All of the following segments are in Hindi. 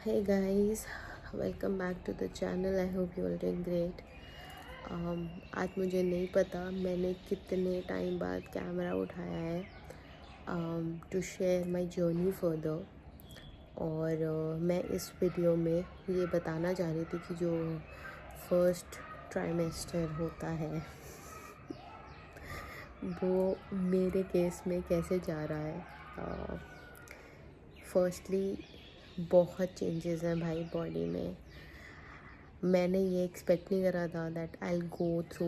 Hey guys, welcome back to the channel. I hope you all doing great. आज मुझे नहीं पता मैंने कितने टाइम बाद कैमरा उठाया है to share my journey further. और मैं इस वीडियो में ये बताना चाह रही थी कि जो फर्स्ट ट्राइमेस्टर होता है वो मेरे केस में कैसे जा रहा है। फर्स्टली बहुत चेंजेस हैं भाई बॉडी में। मैंने ये एक्सपेक्ट नहीं करा था that I will go through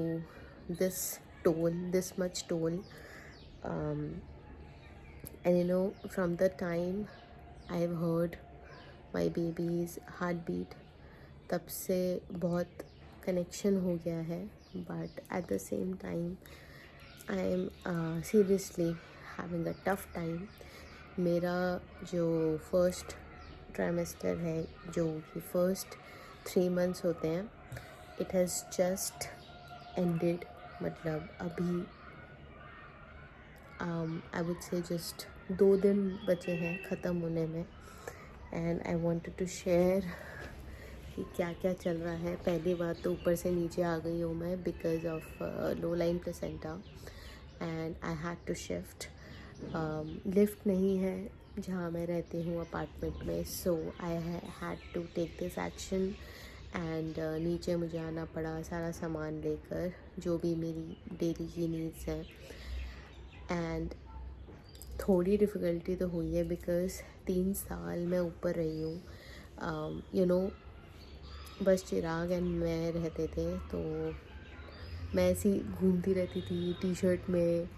this much toll. And you know from the time I have heard my baby's heart beat, तब से बहुत कनेक्शन हो गया है। But at the same time I am seriously having a tough time. मेरा जो फर्स्ट ट्राइमेस्टर है, जो कि फर्स्ट 3 मंथ्स होते हैं, इट हैज़ जस्ट एंडेड। मतलब अभी आई वुड से जस्ट 2 दिन बचे हैं ख़त्म होने में। And I wanted to share कि क्या क्या चल रहा है। पहली बात तो ऊपर से नीचे आ गई हूँ मैं because of low line placenta and I had to shift. Lift नहीं है जहाँ मैं रहती हूँ अपार्टमेंट में, so I had to take this action and नीचे मुझे आना पड़ा सारा सामान लेकर, जो भी मेरी डेली की नीड्स हैं। एंड थोड़ी डिफ़िकल्टी तो हुई है बिकॉज़ 3 साल मैं ऊपर रही हूँ। यू नो बस चिराग एंड मैं रहते थे, तो मैं ऐसी घूमती रहती थी टी शर्ट में,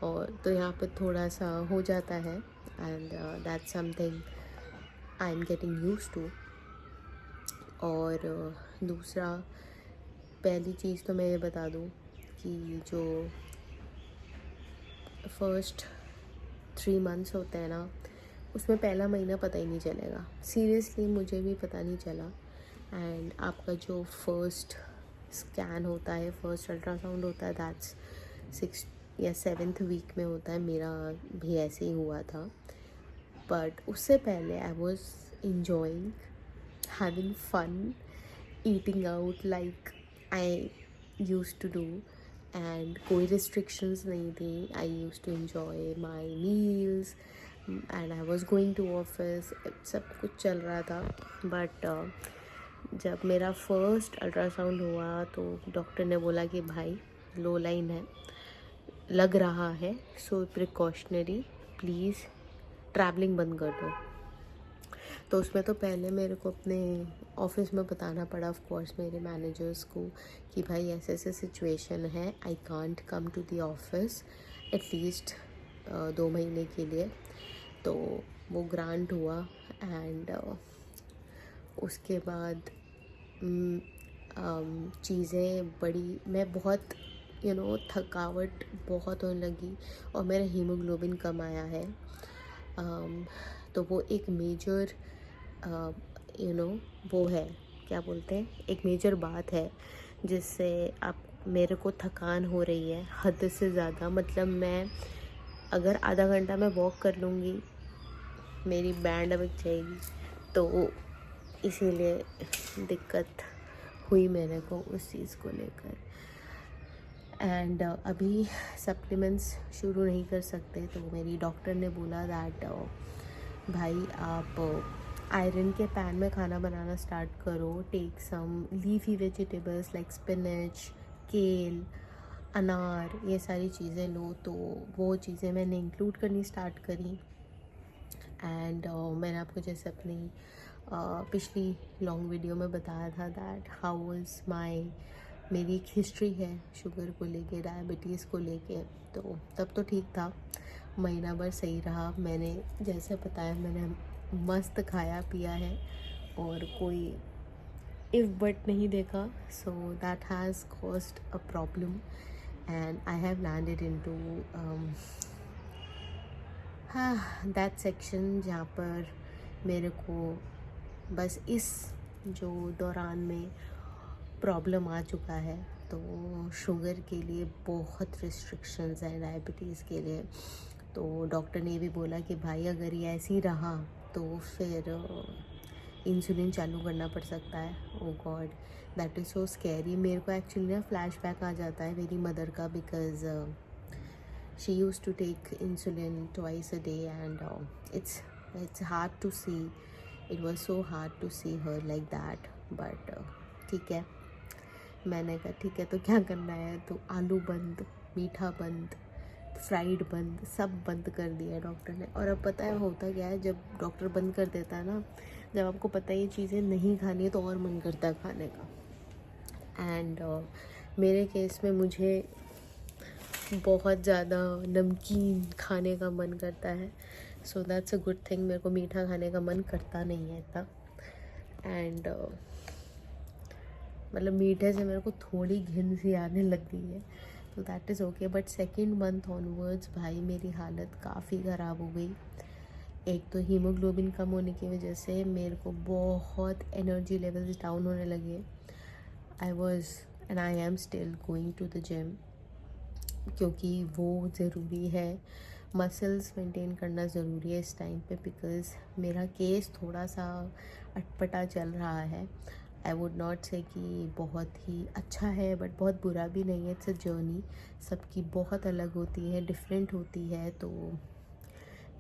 और तो यहाँ पर थोड़ा सा हो जाता है। And that's something I am getting used to. और दूसरा, पहली चीज़ तो मैं ये बता दूँ कि जो फर्स्ट 3 मंथ्स होते हैं ना, उसमें पहला महीना पता ही नहीं चलेगा। सीरियसली मुझे भी पता नहीं चला। एंड आपका जो फर्स्ट स्कैन होता है, फर्स्ट अल्ट्रासाउंड होता है, दैट्स 6 या 7th वीक में होता है। मेरा भी ऐसे ही हुआ था। बट उससे पहले I was enjoying, having fun, eating out like I used to do, and कोई restrictions नहीं थी। I used to enjoy my meals and I was going to office, सब कुछ चल रहा था। बट जब मेरा फर्स्ट अल्ट्रासाउंड हुआ तो डॉक्टर ने बोला कि भाई लो लाइन है, लग रहा है, सो प्रिकॉशनरी प्लीज़ ट्रैवलिंग बंद कर दो। तो उसमें तो पहले मेरे को अपने ऑफिस में बताना पड़ा, ऑफ कोर्स मेरे मैनेजर्स को, कि भाई ऐसे ऐसे सिचुएशन है, I can't come to the office at least 2 महीने के लिए। तो वो ग्रांट हुआ। एंड उसके बाद चीज़ें बड़ी, मैं बहुत थकावट बहुत होने लगी और मेरा हीमोग्लोबिन कम आया है। तो वो एक मेजर वो है, क्या बोलते हैं, एक मेजर बात है जिससे आप, मेरे को थकान हो रही है हद से ज़्यादा। मतलब मैं अगर आधा घंटा मैं वॉक कर लूँगी मेरी बैंड अबक जाएगी। तो इसीलिए दिक्कत हुई मेरे को उस चीज़ को लेकर। एंड अभी सप्लीमेंट्स शुरू नहीं कर सकते, तो मेरी डॉक्टर ने बोला दैट भाई आप आयरन के पैन में खाना बनाना स्टार्ट करो, take some leafy vegetables like spinach, kale, अनार, ये सारी चीज़ें लो। तो वो चीज़ें मैंने इंक्लूड करनी स्टार्ट करी। एंड मैंने आपको जैसे अपनी पिछली लॉन्ग वीडियो में बताया था दैट हाउ वाज मेरी एक हिस्ट्री है शुगर को लेके, डायबिटीज़ को लेके। तो तब तो ठीक था, महीना भर सही रहा। मैंने जैसे बताया, मैंने मस्त खाया पिया है और कोई इफ़ बट नहीं देखा। So that has caused a problem and I have landed into that section जहाँ पर मेरे को बस इस जो दौरान में प्रॉब्लम आ चुका है। तो शुगर के लिए बहुत रिस्ट्रिक्शंस हैं, डायबिटीज़ के लिए। तो डॉक्टर ने भी बोला कि भाई अगर ये ऐसे ही रहा तो फिर इंसुलिन चालू करना पड़ सकता है। Oh God, that is so scary. मेरे को एक्चुअली ना फ्लैशबैक आ जाता है मेरी मदर का, because she use to take insulin twice a day and it's hard to see, it was so hard to see her like that. But ठीक है, मैंने कहा ठीक है तो क्या करना है, तो आलू बंद, मीठा बंद, फ्राइड बंद, सब बंद कर दिया डॉक्टर ने। और अब पता है होता क्या है, जब डॉक्टर बंद कर देता है ना, जब आपको पता है ये चीज़ें नहीं खानी है तो और मन करता है खाने का। एंड मेरे केस में मुझे बहुत ज़्यादा नमकीन खाने का मन करता है, so that's a good thing. मेरे को मीठा खाने का मन करता नहीं है इतना। एंड मतलब मीठे से मेरे को थोड़ी घिन सी आने लग गई है, तो that is okay. But second month onwards भाई मेरी हालत काफ़ी ख़राब हो गई। एक तो हीमोग्लोबिन कम होने की वजह से मेरे को बहुत एनर्जी लेवल्स डाउन होने लगे। I was and I am still going to the gym, क्योंकि वो ज़रूरी है, मसल्स मेंटेन करना ज़रूरी है इस टाइम पे, बिकॉज़ मेरा केस थोड़ा सा अटपटा चल रहा है। आई वुड नॉट से कि बहुत ही अच्छा है, बट बहुत बुरा भी नहीं है। इट्स अ जर्नी, सबकी बहुत अलग होती है, डिफरेंट होती है, तो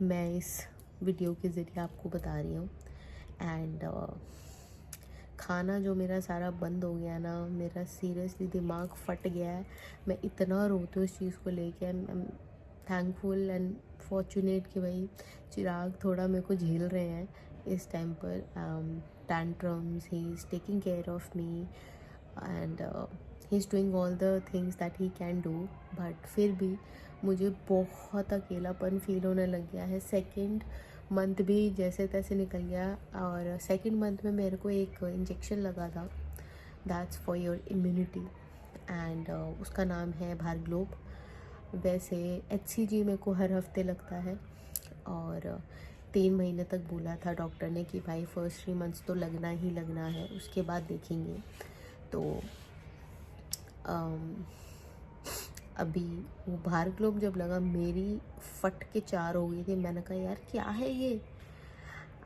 मैं इस वीडियो के ज़रिए आपको बता रही हूँ। एंड खाना जो मेरा सारा बंद हो गया ना, मेरा सीरियसली दिमाग फट गया है। मैं इतना रोती हूँ इस चीज़ को लेके। I am thankful and fortunate कि भाई चिराग थोड़ा मेरे को झेल रहे हैं इस टाइम पर। Tantrums, he is taking care of me and he is doing all the things that he can do. But फिर भी मुझे बहुत अकेलापन फील होने लग गया है। सेकेंड मंथ भी जैसे तैसे निकल गया, और सेकेंड मंथ में मेरे को एक इंजेक्शन लगा था, that's for your immunity, and उसका नाम है भारग्लोब। वैसे HCG मेरे को हर हफ्ते लगता है, और 3 महीने तक बोला था डॉक्टर ने कि भाई फर्स्ट 3 मंथ्स तो लगना ही लगना है, उसके बाद देखेंगे। तो अभी वो भारग्लोब जब लगा, मेरी फट के 4 हो गई थी। मैंने कहा यार क्या है ये,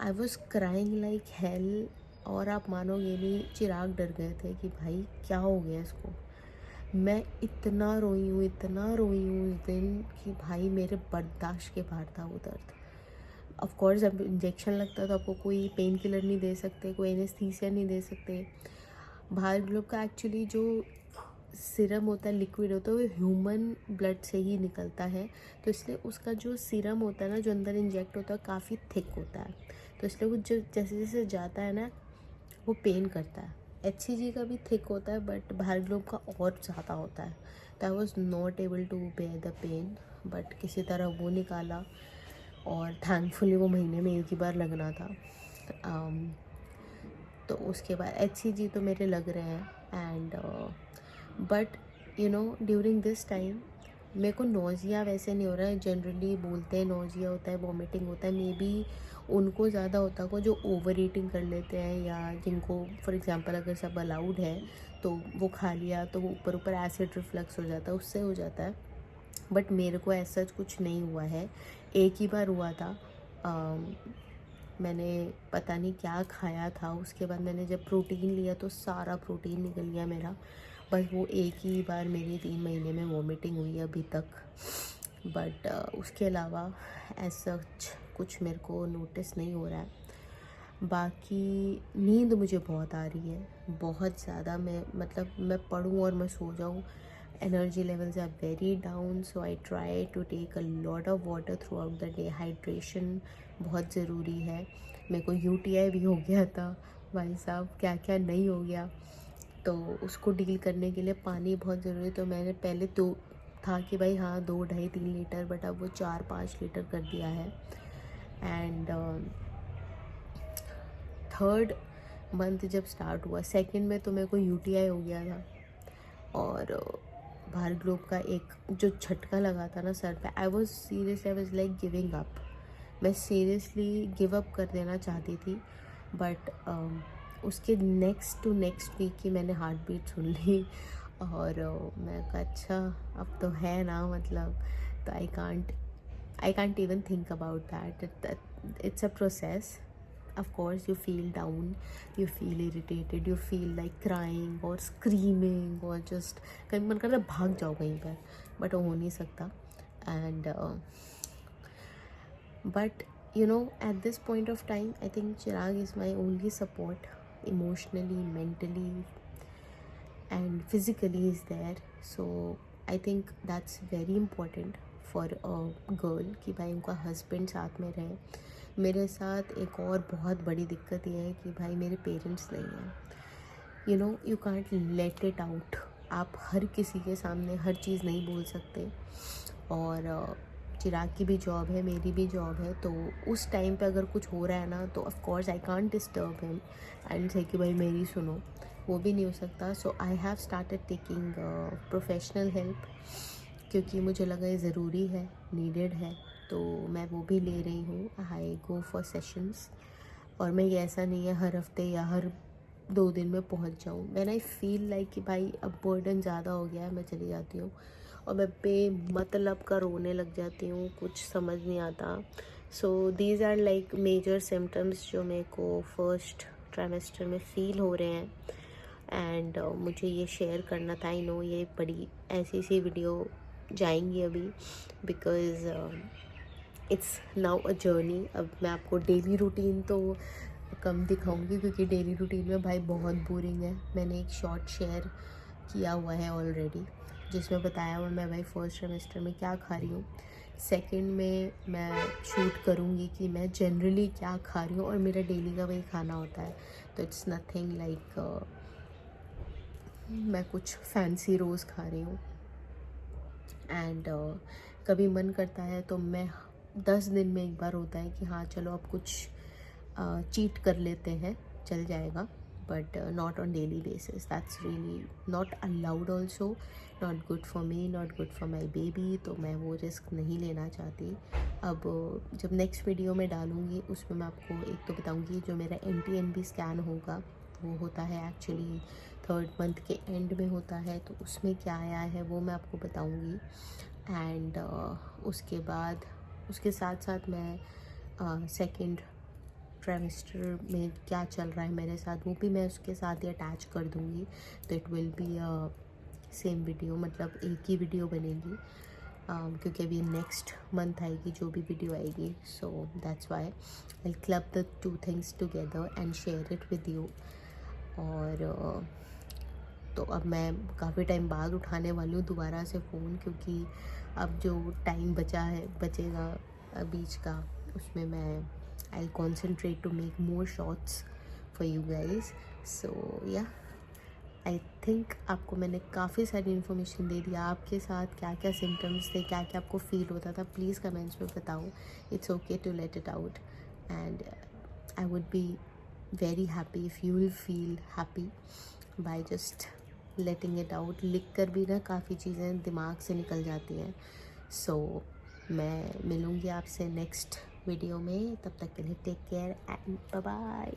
I was crying like hell. और आप मानोगे नहीं, चिराग डर गए थे कि भाई क्या हो गया इसको। मैं इतना रोई हूँ, इतना रोई हूँ उस दिन कि भाई मेरे बर्दाश्त के बाहर था वो दर्द। ऑफ कोर्स जब इंजेक्शन लगता है तो आपको कोई पेन किलर नहीं दे सकते, कोई एनेस्थीसिया नहीं दे सकते। भारग्लोब का एक्चुअली जो सिरम होता है, लिक्विड होता है, वो ह्यूमन ब्लड से ही निकलता है, तो इसलिए उसका जो सिरम होता है ना, जो अंदर इंजेक्ट होता है, काफ़ी थिक होता है, तो इसलिए वो जो जैसे जैसे जाता है ना, वो पेन करता है। HCG का भी थिक होता है, बट भारग्लोब का और ज़्यादा होता है। तो I was not able to bear the pain, but किसी तरह वो निकाला, और थैंकफुली वो महीने में एक ही बार लगना था। तो उसके बाद HCG तो मेरे लग रहे हैं। And but you know during this time मेरे को नोज़िया वैसे नहीं हो रहा है। जनरली बोलते हैं नोज़िया होता है, वॉमिटिंग होता है, मे बी उनको ज़्यादा होता है जो ओवर ईटिंग कर लेते हैं, या जिनको फॉर एग्जांपल अगर सब अलाउड है तो वो खा लिया तो वो ऊपर ऊपर एसिड रिफ्लक्स हो जाता है, उससे हो जाता है। बट मेरे को ऐसा कुछ नहीं हुआ है। एक ही बार हुआ था, मैंने पता नहीं क्या खाया था, उसके बाद मैंने जब प्रोटीन लिया तो सारा प्रोटीन निकल गया मेरा। बस वो एक ही बार मेरी 3 महीने में वॉमिटिंग हुई अभी तक। बट उसके अलावा ऐसा कुछ मेरे को नोटिस नहीं हो रहा है। बाकी नींद मुझे बहुत आ रही है, बहुत ज़्यादा। मैं पढूँ और मैं सो जाऊँ, energy levels are very down, so I try to take a lot of water throughout the day. Hydration बहुत ज़रूरी है। मेरे को UTI भी हो गया था भाई साहब, क्या क्या नहीं हो गया। तो उसको डील करने के लिए पानी बहुत ज़रूरी है। तो मैंने पहले तो था कि भाई हाँ 2 ढाई 3 लीटर, बट अब वो 4-5 लीटर कर दिया है। एंड थर्ड मंथ जब स्टार्ट हुआ, सेकंड में तो मेरे को UTI हो गया था, और भारग्लोब का एक जो झटका लगा था ना सर पे, I was like giving up. मैं सीरियसली गिव अप कर देना चाहती थी। बट उसके नेक्स्ट टू नेक्स्ट वीक की मैंने हार्ट बीट सुन ली, और मैं कहा अच्छा अब तो है ना, मतलब तो I can't even think about that. It's a process, of course you feel down, you feel irritated, you feel like crying or screaming or just कहीं मन करता है भाग जाओ कहीं पर, but वो हो नहीं सकता. And but you know, at this point of time I think Chirag is my only support, emotionally, mentally and physically is there. So I think that's very important for a girl कि भाई उनका हस्बैंड साथ में रहे. मेरे साथ एक और बहुत बड़ी दिक्कत ये है कि भाई मेरे पेरेंट्स नहीं हैं. You know, you can't let it out. आप हर किसी के सामने हर चीज़ नहीं बोल सकते. और चिराग की भी जॉब है, मेरी भी जॉब है, तो उस टाइम पे अगर कुछ हो रहा है ना, तो of course I can't disturb him and से कि भाई मेरी सुनो, वो भी नहीं हो सकता. So I have started taking professional help, क्योंकि मुझे लगा ये ज़रूरी है, नीडेड है, तो मैं वो भी ले रही हूँ. आई गो फॉर सेशंस. और मैं ये ऐसा नहीं है हर हफ्ते या हर 2 दिन में पहुँच जाऊँ. व्हेन आई फील लाइक कि भाई अब बर्डन ज़्यादा हो गया है, मैं चली जाती हूँ. और मैं बेमतलब का रोने लग जाती हूँ, कुछ समझ नहीं आता. So these are like major symptoms जो मेरे को फर्स्ट ट्राइमेस्टर में फ़ील हो रहे हैं. एंड मुझे ये शेयर करना था. आई नो ये बड़ी ऐसी सी वीडियो जाएंगी अभी, because it's now a journey. अब मैं आपको डेली रूटीन तो कम दिखाऊंगी, क्योंकि डेली रूटीन में भाई बहुत बोरिंग है. मैंने एक शॉर्ट शेयर किया हुआ है ऑलरेडी, जिसमें बताया हुआ मैं भाई फर्स्ट सेमेस्टर में क्या खा रही हूँ. सेकंड में मैं शूट करूँगी कि मैं जनरली क्या खा रही हूँ, और मेरा डेली का वही खाना होता है. तो इट्स नथिंग लाइक मैं कुछ फैंसी रोज़ खा रही हूँ. एंड कभी मन करता है तो मैं 10 दिन में एक बार होता है कि हाँ चलो अब कुछ चीट कर लेते हैं, चल जाएगा. But not on daily basis. That's really not allowed also, not good for me, not good for my baby. तो मैं वो रिस्क नहीं लेना चाहती. अब जब नेक्स्ट वीडियो में डालूँगी उसमें मैं आपको एक तो बताऊँगी जो मेरा NT-NB स्कैन होगा, वो होता है एक्चुअली 3rd मंथ के एंड में होता है, तो उसमें क्या आया है वो मैं आपको बताऊँगी. एंड उसके बाद उसके साथ साथ मैं सेकंड ट्राइमेस्टर में क्या चल रहा है मेरे साथ वो भी मैं उसके साथ ही अटैच कर दूँगी. तो it will be same video, मतलब एक ही वीडियो बनेगी, क्योंकि अभी नेक्स्ट मंथ आएगी जो भी वीडियो आएगी. So that's why I club the 2 things together and share it with you. और तो अब मैं काफ़ी टाइम बाद उठाने वाली हूँ दोबारा से फ़ोन, क्योंकि अब जो टाइम बचेगा बीच का, उसमें मैं I concentrate to make more shorts for you guys. So yeah I think आपको मैंने काफ़ी सारी इन्फॉर्मेशन दे दिया. आपके साथ क्या क्या सिम्टम्स थे, क्या क्या आपको फील होता था, प्लीज़ कमेंट्स में बताओ. It's okay to let it out and I would be very happy if you will feel happy by just letting it out. लिख कर भी ना काफ़ी चीज़ें दिमाग से निकल जाती हैं. सो मैं मिलूँगी आपसे नेक्स्ट वीडियो में. तब तक के लिए take care and bye bye.